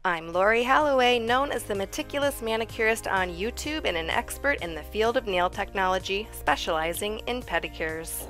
I'm Lori Halloway, known as the Meticulous Manicurist on YouTube and an expert in the field of nail technology, specializing in pedicures.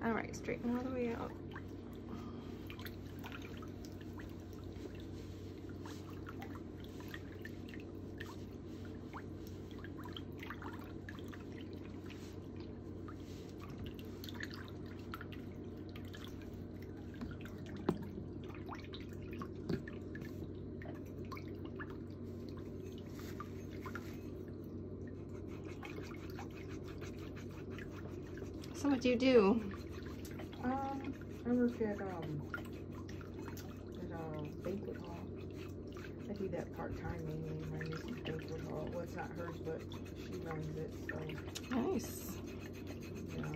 All right, straighten all the way out. So what do you do? I work at banquet hall. I do that part-time mainly. My niece's banquet hall. Well, it's not hers, but she runs it, so. Nice. You know,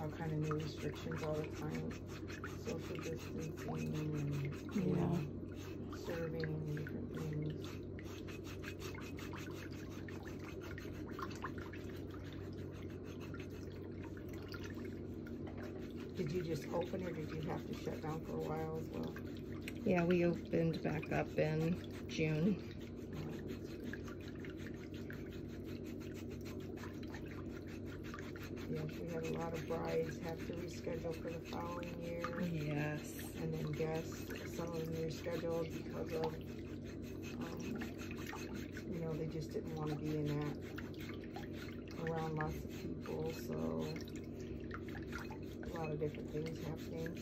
all kind of new restrictions all the time with social distancing and, you know, serving and different things. Did you just open or did you have to shut down for a while as well? Yeah, we opened back up in June. Yes, we had a lot of brides have to reschedule for the following year. Yes. And then guests, some of them rescheduled because of, you know, they just didn't want to be in that around lots of people, so a lot of different things happening.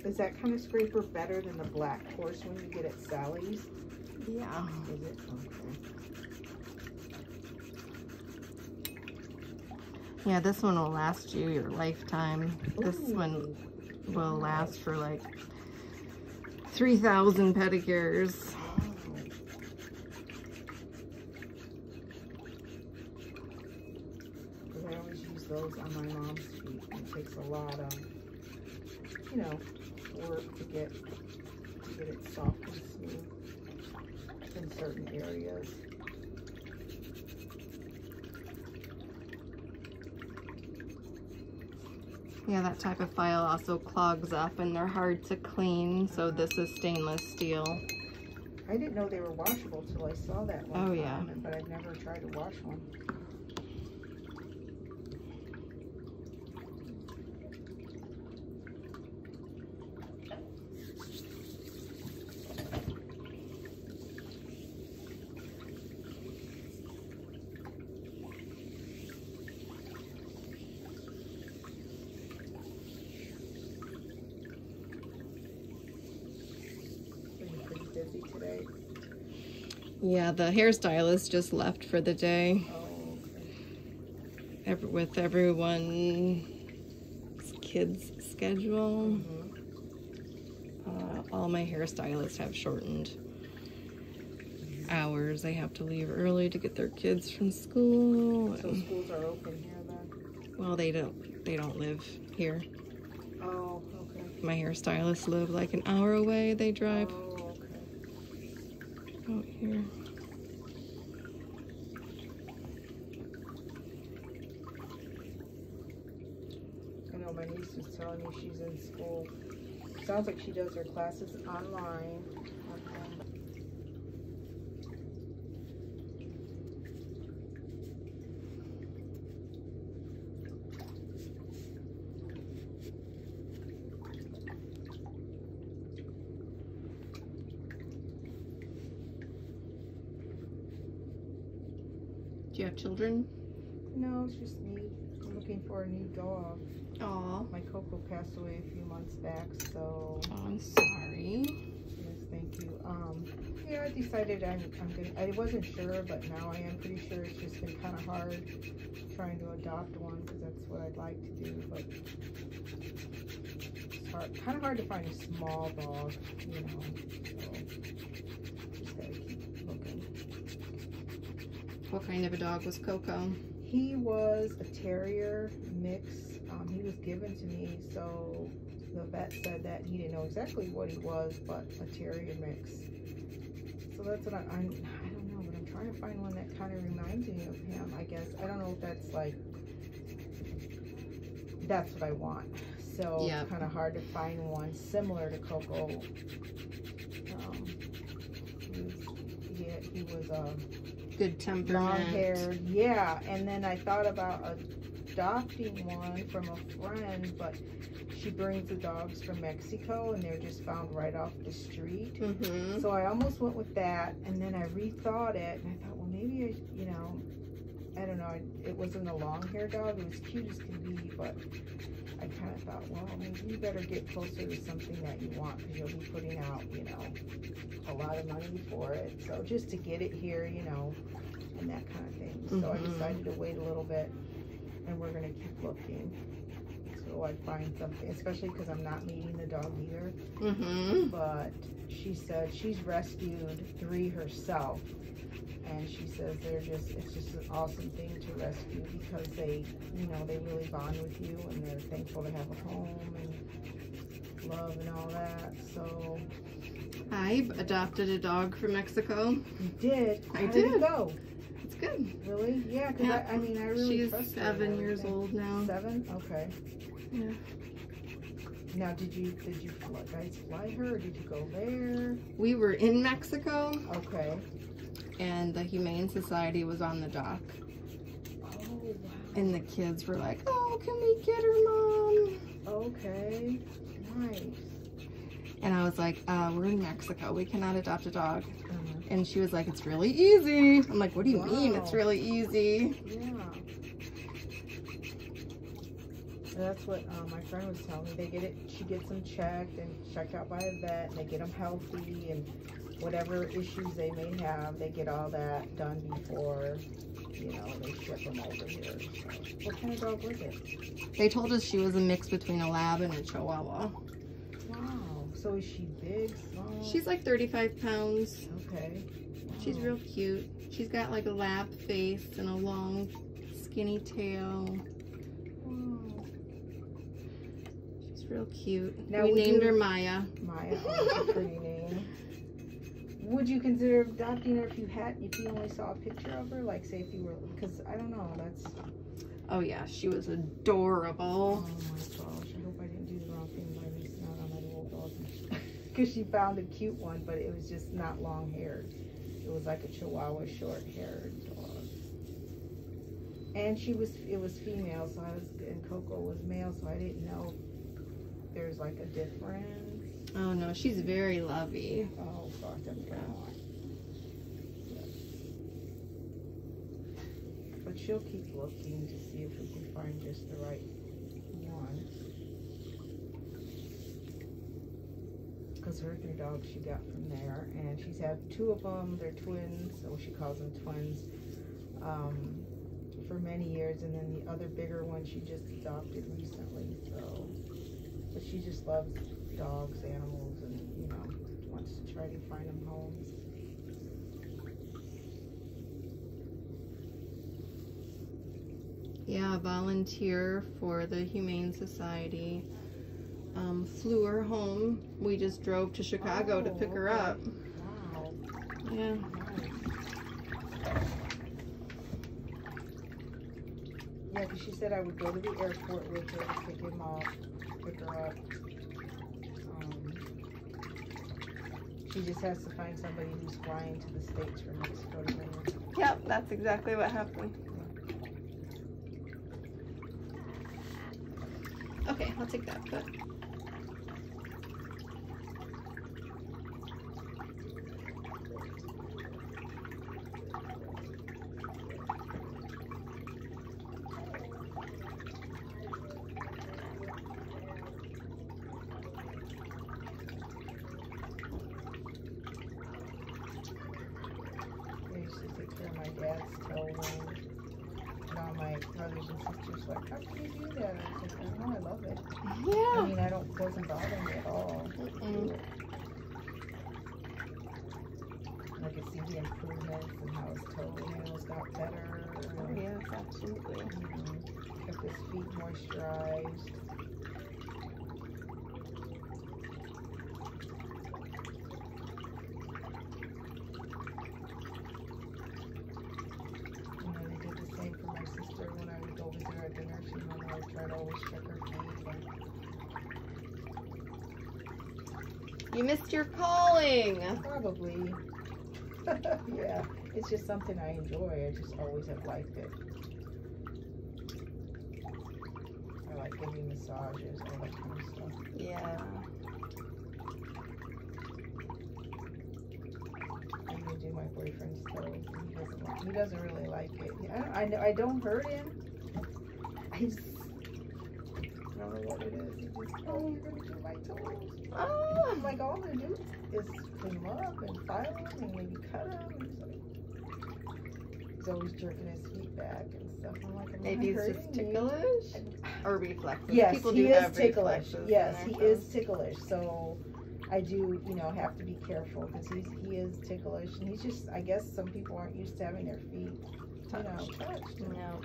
Is that kind of scraper better than the black coarse one you get at Sally's? Yeah. Is it? Okay. Yeah, this one will last you your lifetime. This Ooh. one will last for like 3,000 pedicures. I always use those on my mom's feet. It takes a lot of, you know, work to get it soft and smooth in certain areas. Yeah, that type of file also clogs up and they're hard to clean, so this is stainless steel. I didn't know they were washable till I saw that one time, yeah. But I've never tried to wash one. Busy today? Yeah, the hairstylist just left for the day. Oh, okay. With everyone's kids' schedule. All my hairstylists have shortened hours. They have to leave early to get their kids from school. So schools are open here then? Well, they don't live here. Oh, okay. My hairstylists live like an hour away. They drive out here. I know my niece was telling me she's in school. Sounds like she does her classes online. Do you have children? No, it's just me. I'm looking for a new dog. Aw. My Coco passed away a few months back, so. Oh, I'm sorry. Yes, thank you. Yeah, I decided I wasn't sure, but now I am pretty sure. It's just been kind of hard trying to adopt one because that's what I'd like to do, but it's kind of hard to find a small dog, you know, so just gotta keep looking. What kind of a dog was Coco? He was a terrier mix. He was given to me, so the vet said that he didn't know exactly what he was, but a terrier mix. So that's what I don't know, but I'm trying to find one that kind of reminds me of him, I guess. I don't know if that's like, that's what I want. So Yep. it's kind of hard to find one similar to Coco. He was Good temperament. long-haired, yeah. And then I thought about adopting one from a friend, but she brings the dogs from Mexico, and they're just found right off the street. Mm-hmm. So I almost went with that, and then I rethought it, and I thought, well, maybe I don't know. It wasn't a long-haired dog. It was cute as can be, but I kind of thought, well, maybe you better get closer to something that you want, because you'll be putting out, a lot of money for it. So just to get it here, and that kind of thing. So I decided to wait a little bit, and we're gonna keep looking until I find something, especially because I'm not meeting the dog either. But she said she's rescued 3 herself, and she says it's just an awesome thing to rescue, because they really bond with you, and they're thankful to have a home and love and all that. So I adopted a dog from Mexico. you did? I How did did. it go? It's good. Really? Yeah, because Yeah. I really She's trust her 7 and years everything. old now. 7? Okay. Yeah. Now, did you guys fly her, or did you go there? We were in Mexico, Okay. and the Humane Society was on the dock. Oh, wow. And the kids were like, "Oh, can we get her, Mom?" Okay. Nice. And I was like, "We're in Mexico. We cannot adopt a dog." Uh-huh. And she was like, "It's really easy." I'm like, "What do you mean it's Wow. really easy?" Yeah. That's what my friend was telling me. She gets them checked and checked out by a vet, and they get them healthy, and whatever issues they may have, they get all that done before, they ship them over here. So, what kind of dog was it? They told us she was a mix between a lab and a chihuahua. Wow. So is she big, small? She's like 35 pounds. Okay. She's Wow. real cute. She's got like a lab face and a long, skinny tail. Wow. She's real cute. Now, we would named you- her Maya. Maya, that's a pretty name. Would you consider adopting her if you only saw a picture of her? Like, say if you were, because I don't know, that's... Oh yeah, she was adorable. Oh my gosh, I hope I didn't do the wrong thing by missing out on that little dog. Because she found a cute one, but it was just not long haired. It was like a Chihuahua short haired dog. And it was female, and Coco was male, so I didn't know if there's like a difference. Oh no, she's very lovey. Oh gosh, I'm gonna. But she'll keep looking to see if we can find just the right one. Because her 3 dogs she got from there, and she's had 2 of them. They're twins, so she calls them twins, for many years. And then the other bigger one she just adopted recently. So, but she just loves dogs, animals, and wants to try to find them homes. Yeah, a volunteer for the Humane Society flew her home. We just drove to Chicago to pick her up. Wow. Yeah. Nice. Yeah, because she said I would go to the airport with her to pick him up, pick her up. She just has to find somebody who's flying to the States from Mexico to bring her. Yep, that's exactly what happened. Okay, I'll take that foot. I used to take care of my dad's tailbone. And all my brothers and sisters like, how can you do that? I was like, I don't know, I love it. Yeah. I mean, it doesn't bother me at all. I could see the improvements and how his toenails got better. Oh yes, absolutely. Kept his feet moisturized. They did the same for my sister when I would go visit her at the nursing home. I would try to always check her feet and You missed your calling. Probably. Yeah, it's just something I enjoy. I just always have liked it. I like giving massages, all that kind of stuff. Yeah. I even do my boyfriend's toes. He doesn't really like it. I don't hurt him. I don't know what it is. He just, oh, you're gonna do my toes. Oh. I'm like, all I'm gonna do is clean them up and file them and maybe cut them. He's always jerking his feet back and stuff. I'm like, Maybe he's just ticklish or reflexive. Yes, People he do is have ticklish. reflexes Yes, in he their is toes. ticklish. So I do, have to be careful because he is ticklish, and he's just, I guess some people aren't used to having their feet, touched. No.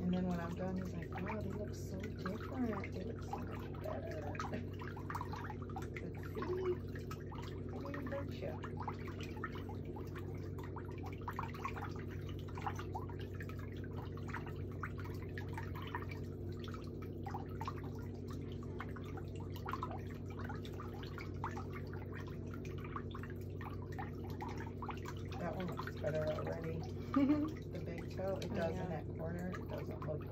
And then when I'm done, he's like, wow, they look so different. They look so much better. But see, I didn't hurt you. That one looks better already. The big toe, it does in that corner. It doesn't look.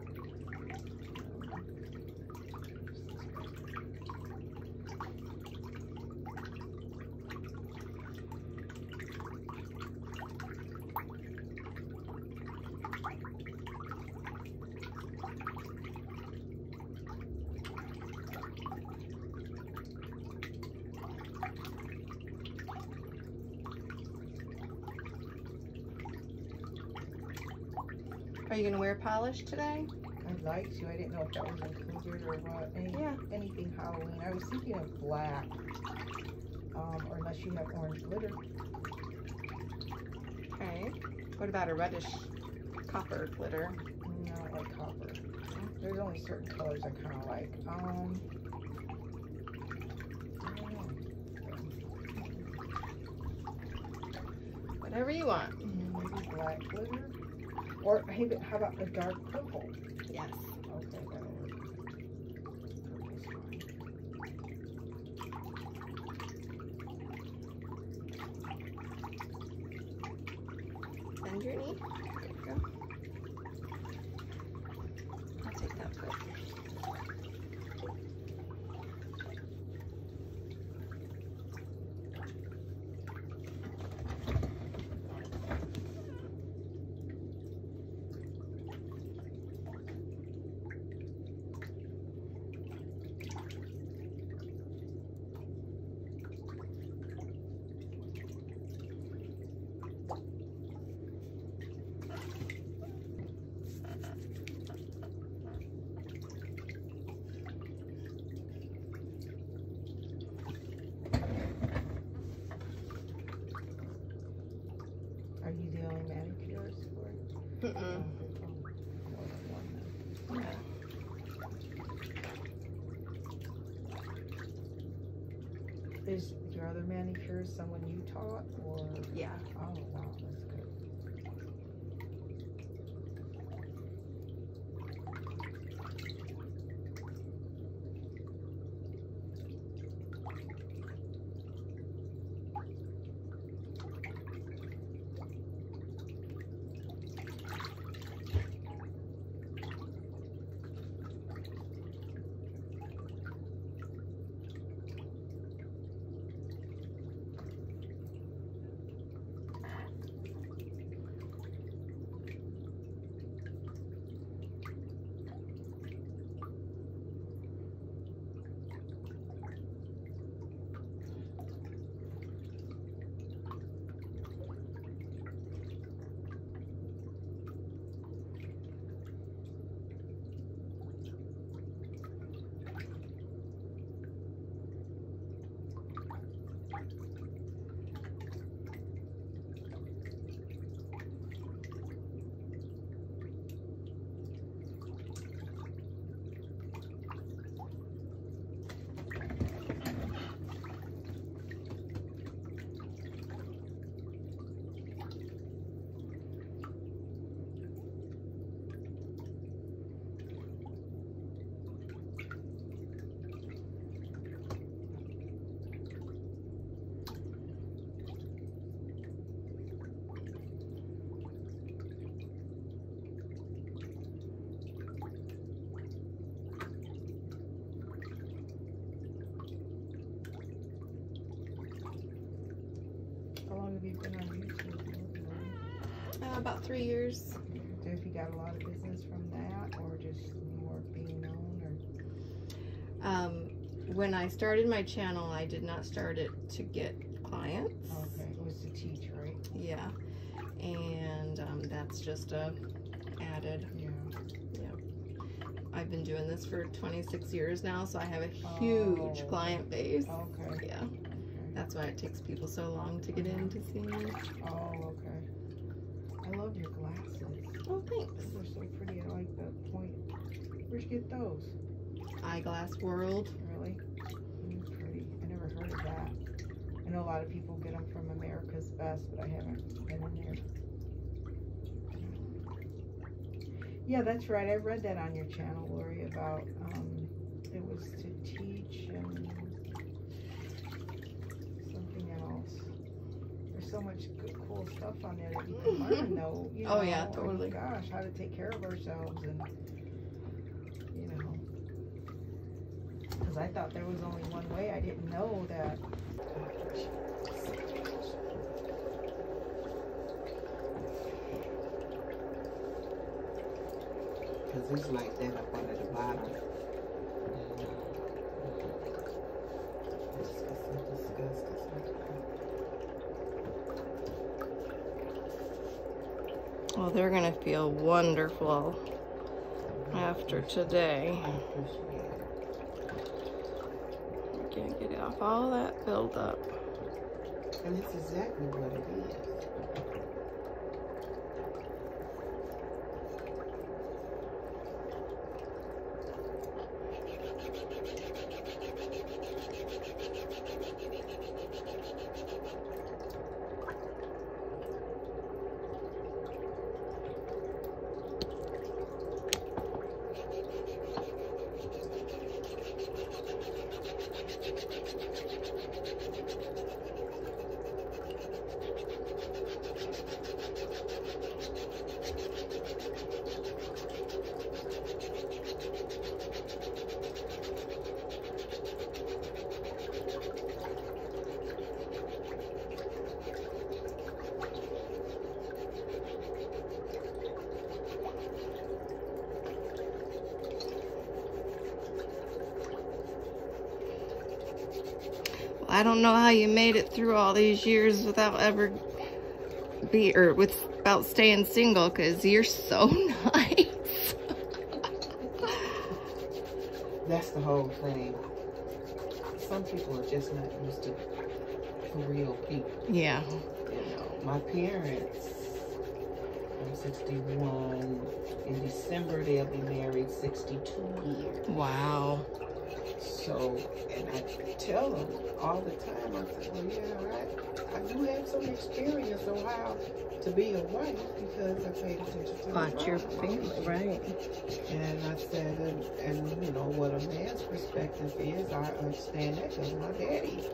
Are you gonna wear polish today? I'd like to. I didn't know if that was included or what. Yeah. Anything Halloween. I was thinking of black. Or unless you have orange glitter. Okay. What about a reddish copper glitter? No, I like copper. There's only certain colors I kind of like. I don't know. Whatever you want. Maybe black glitter. Or hey, but how about a dark purple? Yes. Okay, that'll work. Purple's fine. Bend your knee. There you go. I'll take that foot. Are you the only manicurist for it? Mm-mm. More than one then. Yeah. Is your other manicurist someone you taught, or? Yeah. Oh wow, that's good. about 3 years. If you got a lot of business from that, or just more being known, or When I started my channel, I did not start it to get clients. okay, it was to teach, right? Yeah, and that's just added. Yeah. I've been doing this for 26 years now, so I have a huge client base. Okay. Yeah, Okay. that's why it takes people so long to get in to see me. Oh, okay. I love your glasses. Oh, thanks. They're so pretty. I like the point. Where'd you get those? Eyeglass World. Really? Pretty. I never heard of that. I know a lot of people get them from America's Best, but I haven't been in there. Yeah, that's right. I read that on your channel, Lori, about it was to teach and something else. There's so much good, cool stuff on there that you can learn, though. You know, Oh yeah, totally. Gosh, how to take care of ourselves, and you know, because I thought there was only one way. I didn't know that. Because it's like that up under the bottom. Well, they're gonna feel wonderful after today. I appreciate it. Can't get off all that buildup. And it's exactly what it is. I don't know how you made it through all these years without ever without staying single, because you're so nice. That's the whole thing. Some people are just not used to real people. Yeah. You know, my parents, I'm 61. In December, they'll be married 62 years. Wow. So, and I tell them all the time, I say, well, yeah, I do have some experience on how to be a wife because I paid attention to Watch your family, right? And I said, and you know, what a man's perspective is, I understand that because my daddy,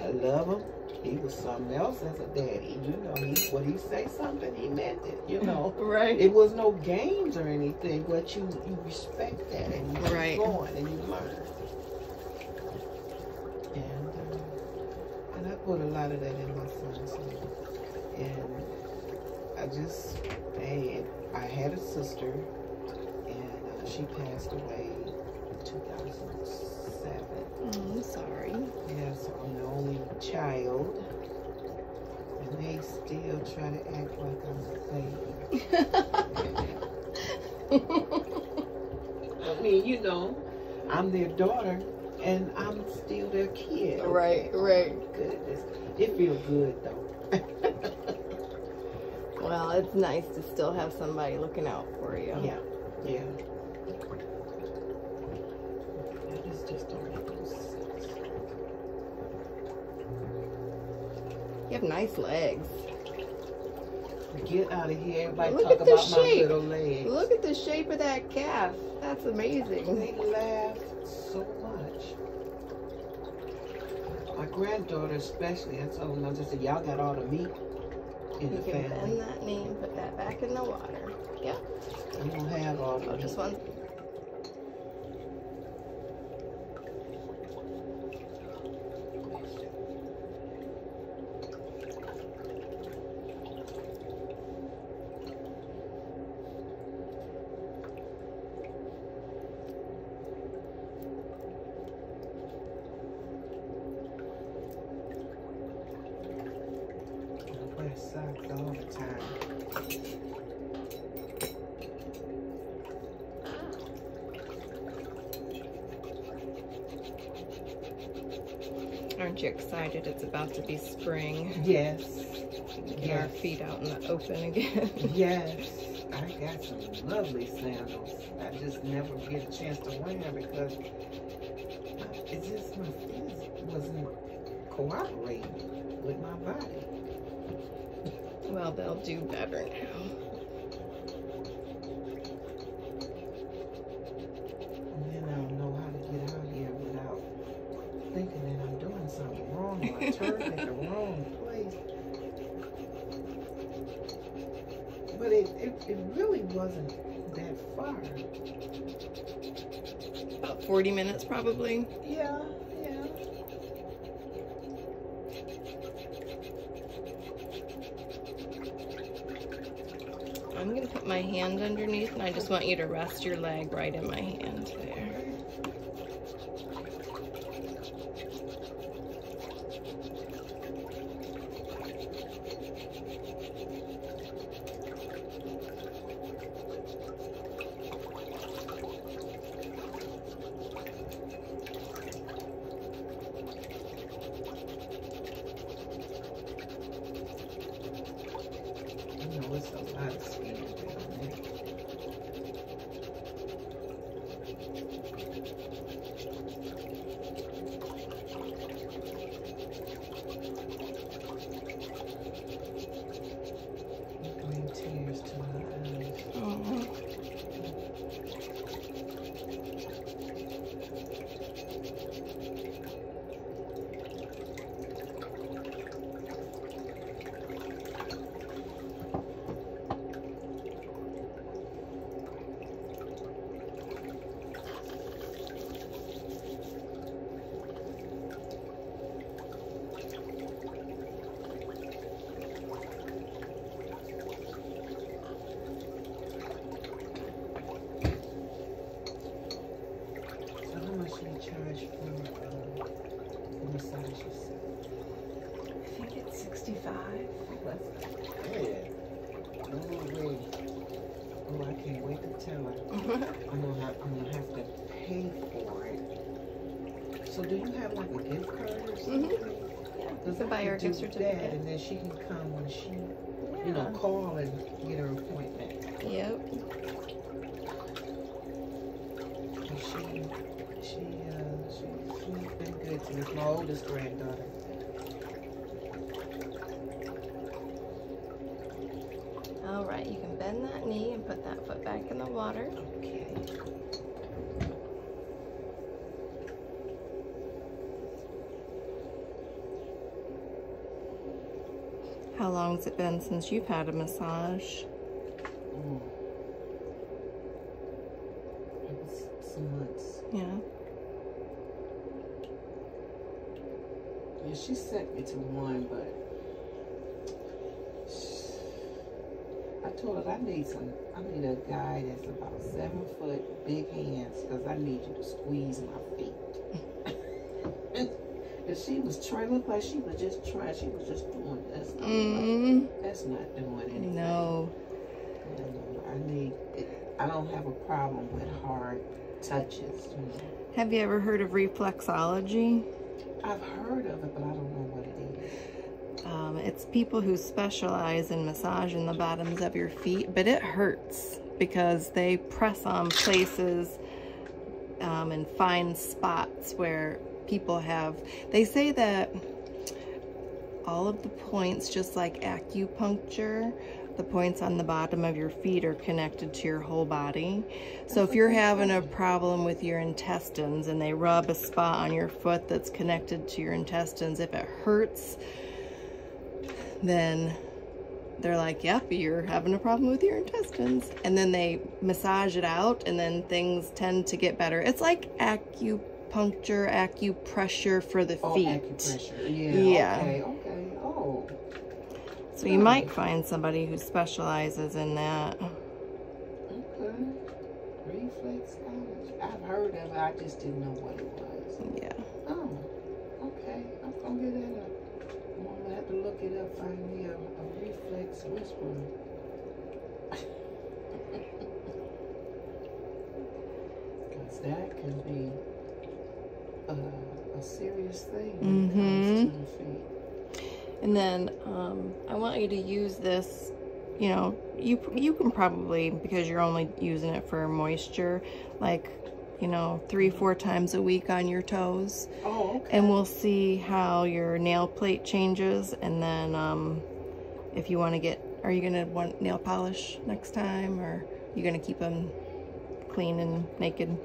I love him. He was something else as a daddy, you know. When he say something, he meant it, you know. Right. It was no games or anything, but you respect that and you keep going and you learn. And I put a lot of that in my son's life. And I just, I had a sister, and she passed away in 2007. I'm sorry. Yeah, so I'm the only child, and they still try to act like I'm a baby. I mean, you know, I'm their daughter, and I'm still their kid. Right, right. Goodness, it feels good though. Well, it's nice to still have somebody looking out for you. Yeah, yeah. That is just a You have nice legs. Get out of here. Everybody Look talk at the about my shape. little legs. Look at the shape of that calf. That's amazing. They laugh so much. My granddaughter especially, I told them, I just said, y'all got all the meat in the You can family. bend that knee and put that back in the water. Yeah. I'm going to have all the meat. Just one. Aren't you excited? It's about to be spring. Yes. Get our feet out in the open again. Yes. I got some lovely sandals. I just never get a chance to wear them because it's just my feet wasn't cooperating with my body. Well, they'll do better now. And then I'll know how to get out here without thinking that I'm doing something wrong or I turned at the wrong place. But it really wasn't that far. About 40 minutes probably. Yeah, yeah. I'm going to put my hand underneath, and I just want you to rest your leg right in my hand there. It's a lot of skin down there. Bring tears to my eyes. Oh. Charge for massages? I think it's 65. That's good. Oh, wait. Oh, I can't wait to tell her. I'm gonna have to pay for it. So do you have like a gift card or something? Yeah, Because to buy her gift certificate. And then she can come when she, you know, call and get her appointment. Yep. She's been good to me. It's my oldest granddaughter. All right, you can bend that knee and put that foot back in the water. Okay. How long's it been since you've had a massage? It was some months. Yeah. Yeah, she sent me to one, but I told her I need a guy that's about 7 foot, big hands, because I need you to squeeze my feet. And she was trying, looked like she was just trying, she was just doing this. That's not doing anything. No. I don't have a problem with hard touches. You know. Have you ever heard of reflexology? I've heard of it, but I don't know what it is. It's people who specialize in massaging the bottoms of your feet, but it hurts because they press on places and find spots where people have, they say that all of the points, just like acupuncture, the points on the bottom of your feet are connected to your whole body. So if you're having a problem with your intestines and they rub a spot on your foot that's connected to your intestines, if it hurts, then they're like, yep, you're having a problem with your intestines. And then they massage it out and then things tend to get better. It's like acupuncture, acupressure for the feet. Acupressure, yeah. Okay. Oh. So you might find somebody who specializes in that. Okay. Reflexology. I've heard of it, I just didn't know what it was. Yeah. Oh, okay. I'm gonna get that up. I'm gonna have to look it up, find me a reflex whisperer. Because that can be a serious thing when it comes to the feet. And then I want you to use this, you know, you can probably, because you're only using it for moisture, like, you know, 3-4 times a week on your toes. Oh, okay. And we'll see how your nail plate changes. And then if you want to get, are you going to want nail polish next time, or are you going to keep them clean and naked?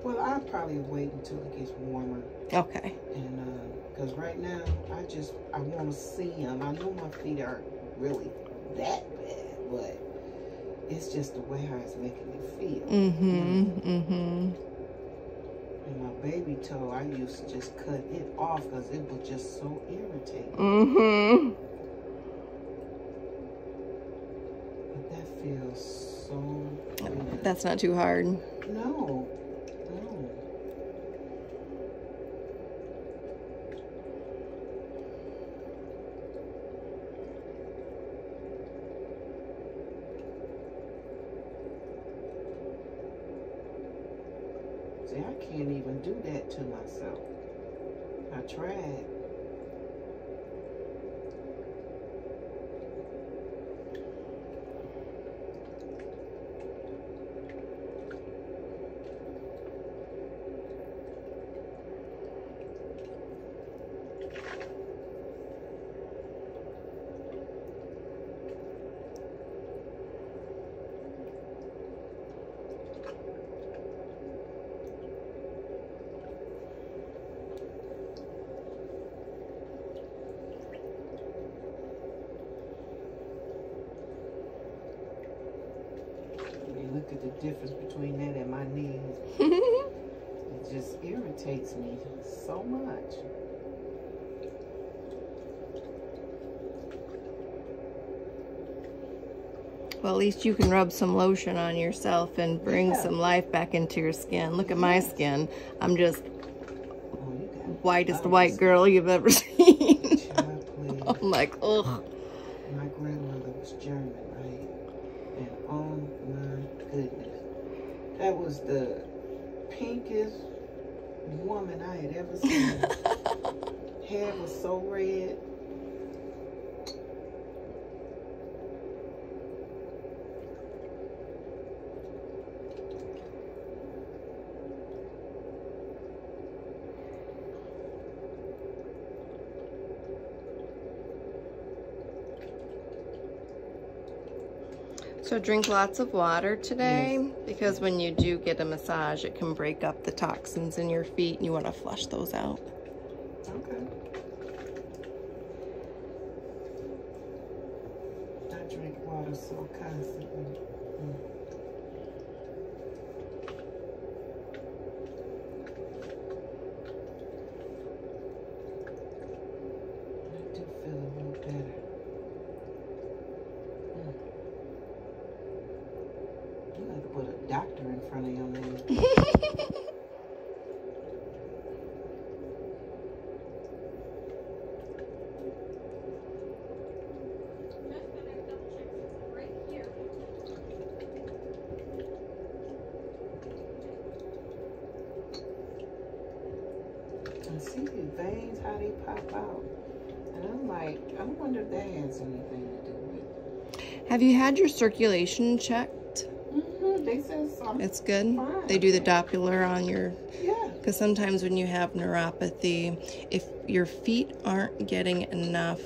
Well, I'll probably wait until it gets warmer. Okay. And because right now I want to see them. I know my feet aren't really that bad, but it's just the way how it's making me feel. And my baby toe, I used to just cut it off because it was just so irritating. But that feels so good. That's not too hard. No. See, I can't even do that to myself. I tried. Look at the difference between that and my knees. It just irritates me so much. Well, at least you can rub some lotion on yourself and bring some life back into your skin. Look at my skin. I'm just whitest white girl you've ever seen. I'm like, ugh. My grandmother was German, right? And oh my goodness, that was the pinkest woman I had ever seen. Hair was so red. So drink lots of water today, because when you do get a massage, it can break up the toxins in your feet, and you want to flush those out. Okay. I drink water so constantly. I do feel a little better. You have to put a doctor in front of your name. And see the veins, how they pop out. And I'm like, I wonder if that has anything to do with it. Have you had your circulation checked? They said something. It's good. Fine. They do the Doppler on your... Yeah. Because sometimes when you have neuropathy, if your feet aren't getting enough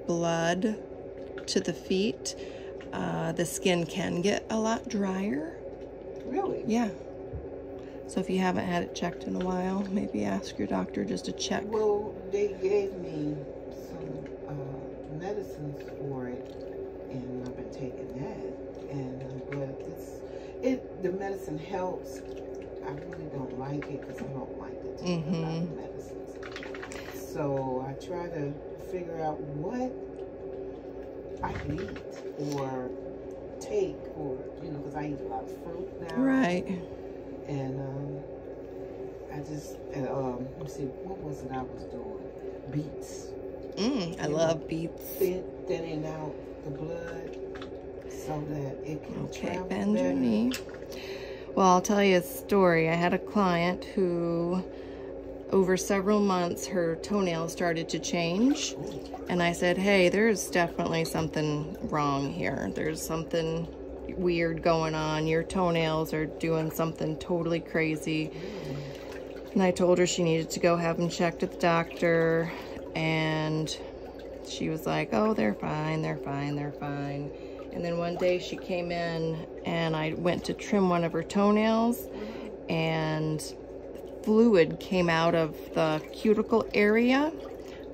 blood to the feet, the skin can get a lot drier. Really? Yeah. So if you haven't had it checked in a while, maybe ask your doctor just to check. Well, they gave me some medicines for it, and I've been taking that. And but the medicine helps. I really don't like it because I don't like to take a lot of medicines. So I try to figure out what I can eat or take, or because I eat a lot of fruit now. Right. And I just let me see, what was it I was doing? Beets. I love beets. Thinning out the blood so that it can travel bend your better. knee. Well, I'll tell you a story. I had a client who over several months, her toenails started to change. And I said, hey, there's definitely something wrong here. There's something weird going on. Your toenails are doing something totally crazy. And I told her she needed to go have them checked at the doctor. And she was like, oh, they're fine, they're fine, they're fine. And then one day she came in and I went to trim one of her toenails, and fluid came out of the cuticle area.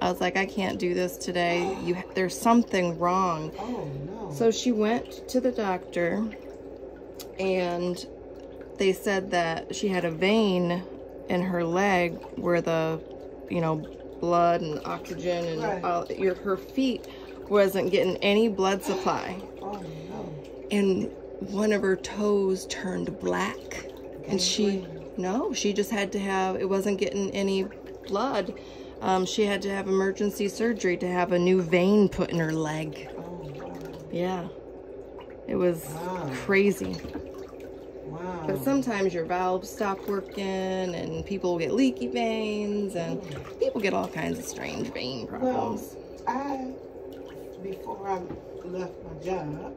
I was like, I can't do this today. There's something wrong. Oh, no. So she went to the doctor, and they said that she had a vein in her leg where the, you know, blood and oxygen and Right. her feet wasn't getting any blood supply. Oh, no. And one of her toes turned black. And she just had to have, it wasn't getting any blood. She had to have emergency surgery to have a new vein put in her leg. Oh, wow. Yeah. It was crazy. Wow. But sometimes your valves stop working and people get leaky veins and people get all kinds of strange vein problems. Well, before I left my job,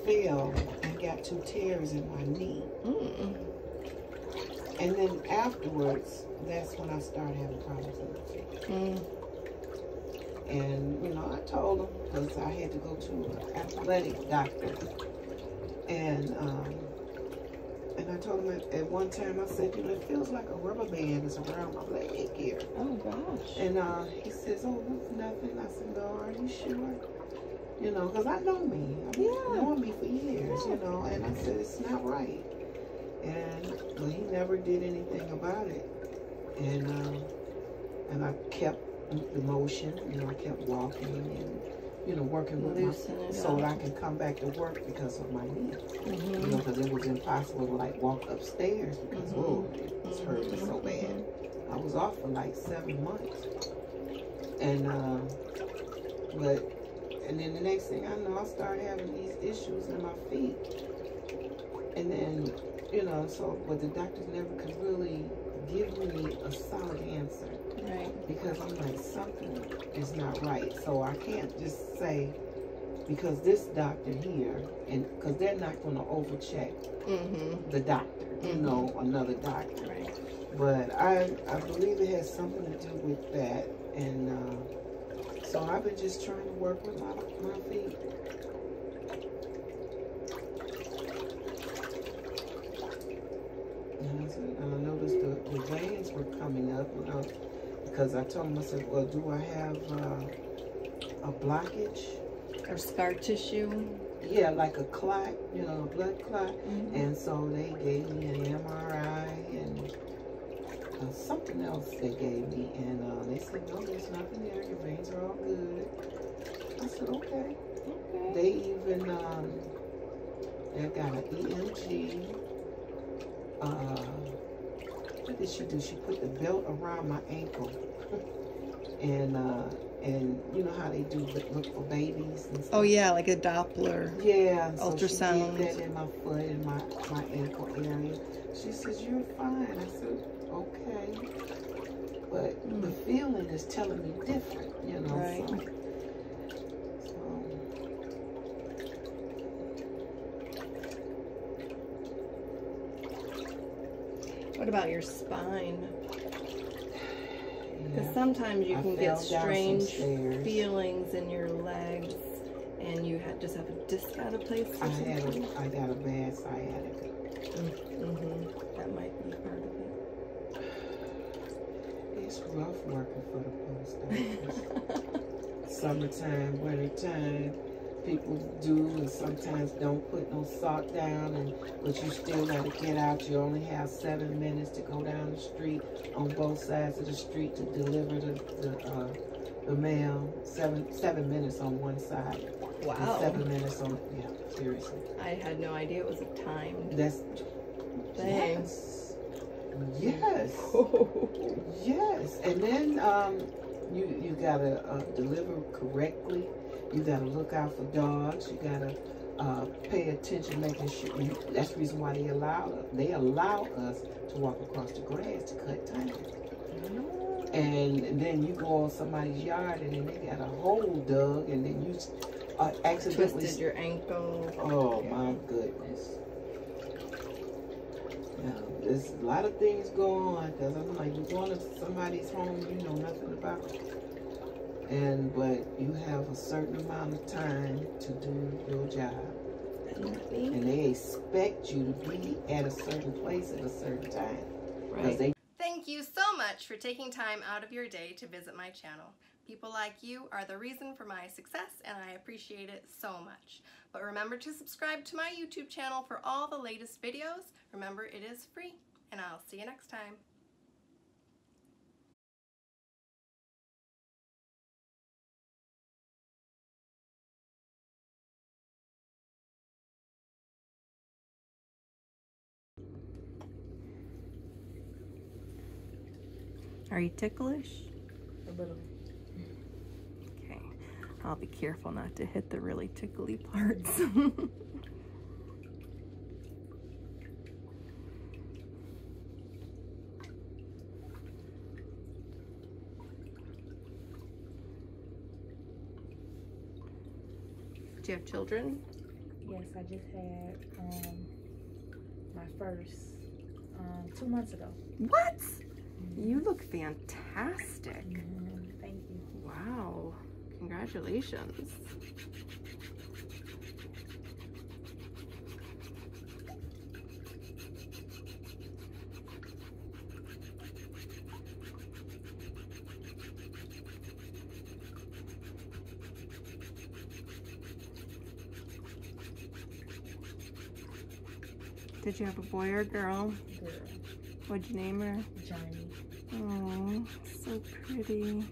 fell and got 2 tears in my knee. And then afterwards, that's when I started having problems with my feet. And, you know, I told him, because I had to go to an athletic doctor. And I told him at one time, I said, you know, it feels like a rubber band is around my leg here. Oh, gosh. And he says, oh, it's nothing. I said, no, are you sure? You know, because I know me. I've been knowing me for years, you know. And I said, it's not right. And well, he never did anything about it. And I kept the motion, you know, I kept walking and, you know, working with my, so that I can come back to work because of my knee. You know, because it was impossible to like walk upstairs because it was hurting so bad. I was off for like 7 months. And and then the next thing I know, I started having these issues in my feet. And then, you know, so, but the doctors never could really give me a solid answer. Right. Because I'm like, something is not right. So I can't just say, because this doctor here, and because they're not going to overcheck the doctor, you know, another doctor. Right. But I believe it has something to do with that. And so I've been just trying to work with my feet. And I noticed the veins were coming up, you know, because I told him, I said, well, do I have a blockage? Or scar tissue? Yeah, like a clot, you know, a blood clot. And so they gave me an MRI and something else they gave me. And they said, no, there's nothing there. Your veins are all good. I said, okay. They even, they got an EMG. What did she do? She put the belt around my ankle. And you know how they do look for babies and stuff. Oh yeah, like a Doppler. Yeah, and ultrasound. So she did that in my foot and my ankle area. She says, you're fine. I said, okay. But the feeling is telling me different, you know. Right. What about your spine? Because sometimes you can get strange feelings in your legs, and you just have a disc out of place. I got a bad sciatica. That might be part of it. It's rough working for the post office. Summertime, wintertime, people do and sometimes don't put no sock down, but you still got to get out. You only have 7 minutes to go down the street on both sides of the street to deliver the mail. Seven minutes on one side. Wow. 7 minutes on, yeah, seriously. I had no idea it was a time. That's, Thanks. yes. Yes. And then you gotta deliver correctly. You gotta look out for dogs. You gotta pay attention, making sure. That's the reason why they allow us to walk across the grass to cut time. And then you go on somebody's yard and then they got a hole dug, and then you accidentally twisted your ankle. Oh my goodness. Now, there's a lot of things go on, because I'm like, you're going to somebody's home you know nothing about. But you have a certain amount of time to do your job. And they expect you to be at a certain place at a certain time. Right. Thank you so much for taking time out of your day to visit my channel. People like you are the reason for my success, and I appreciate it so much. But remember to subscribe to my YouTube channel for all the latest videos. Remember, it is free, and I'll see you next time. Are you ticklish? A little. Okay. I'll be careful not to hit the really tickly parts. Do you have children? Yes, I just had my first 2 months ago. What? You look fantastic. Thank you. Wow. Congratulations. Did you have a boy or girl? Girl. What'd you name her? Johnny. Oh, so pretty.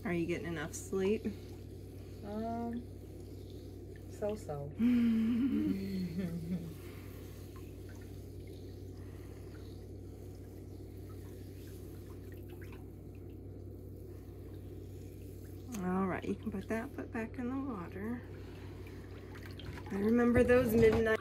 Are you getting enough sleep? So-so. All right, you can put that foot back in the water. I remember those midnight.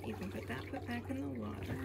You can put that foot back in the water.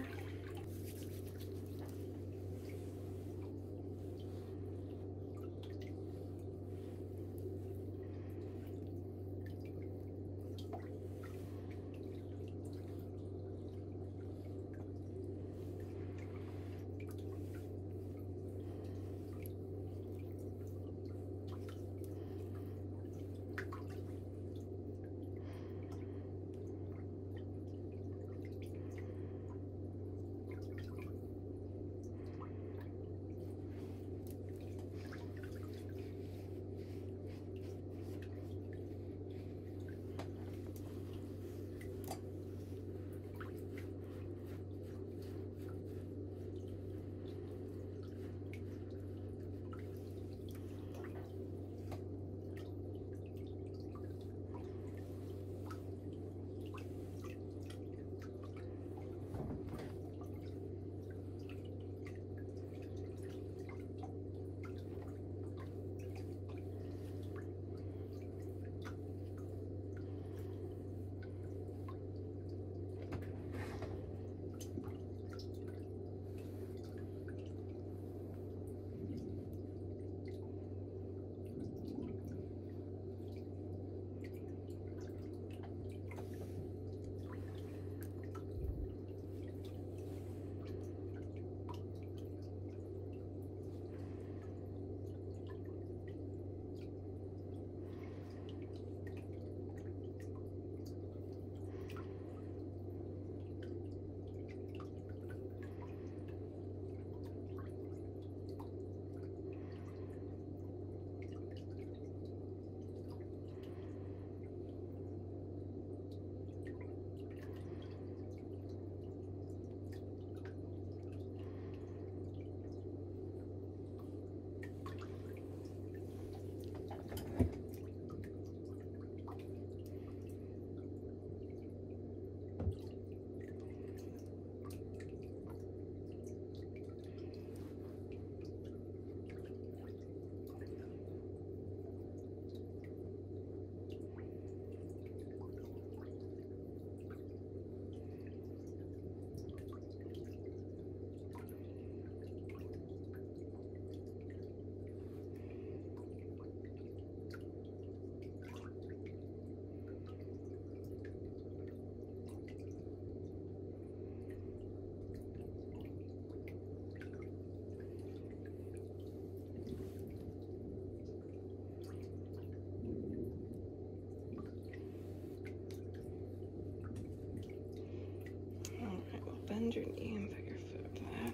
Bend your knee and put your foot back.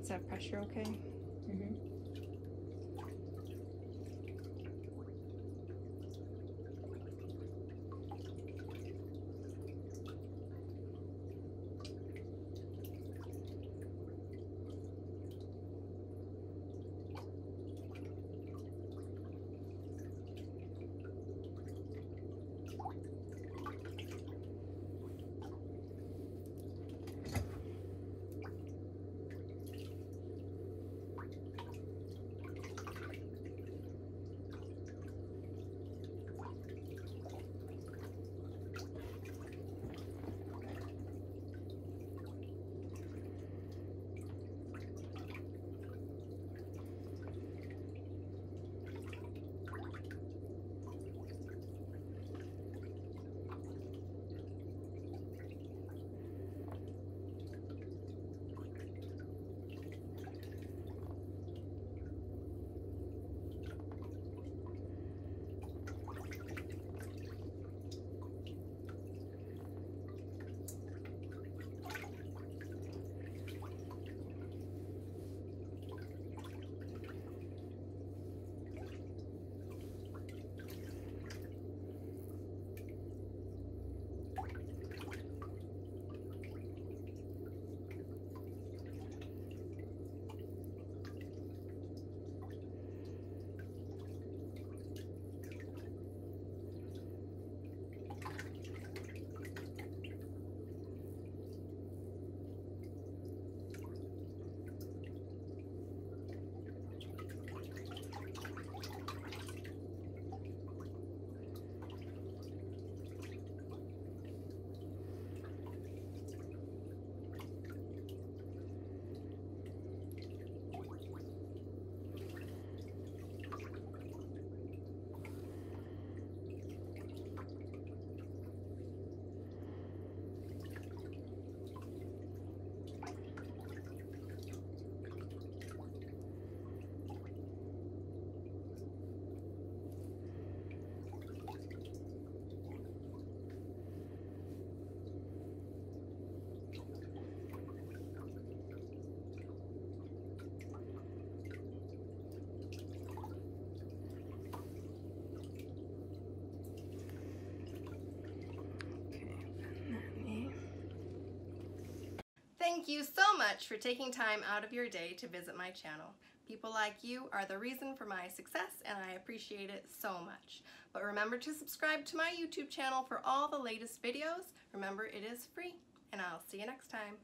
Is that pressure okay? Mm-hmm. Thank you so much for taking time out of your day to visit my channel. People like you are the reason for my success, and I appreciate it so much. But remember to subscribe to my YouTube channel for all the latest videos. Remember, it is free, and I'll see you next time.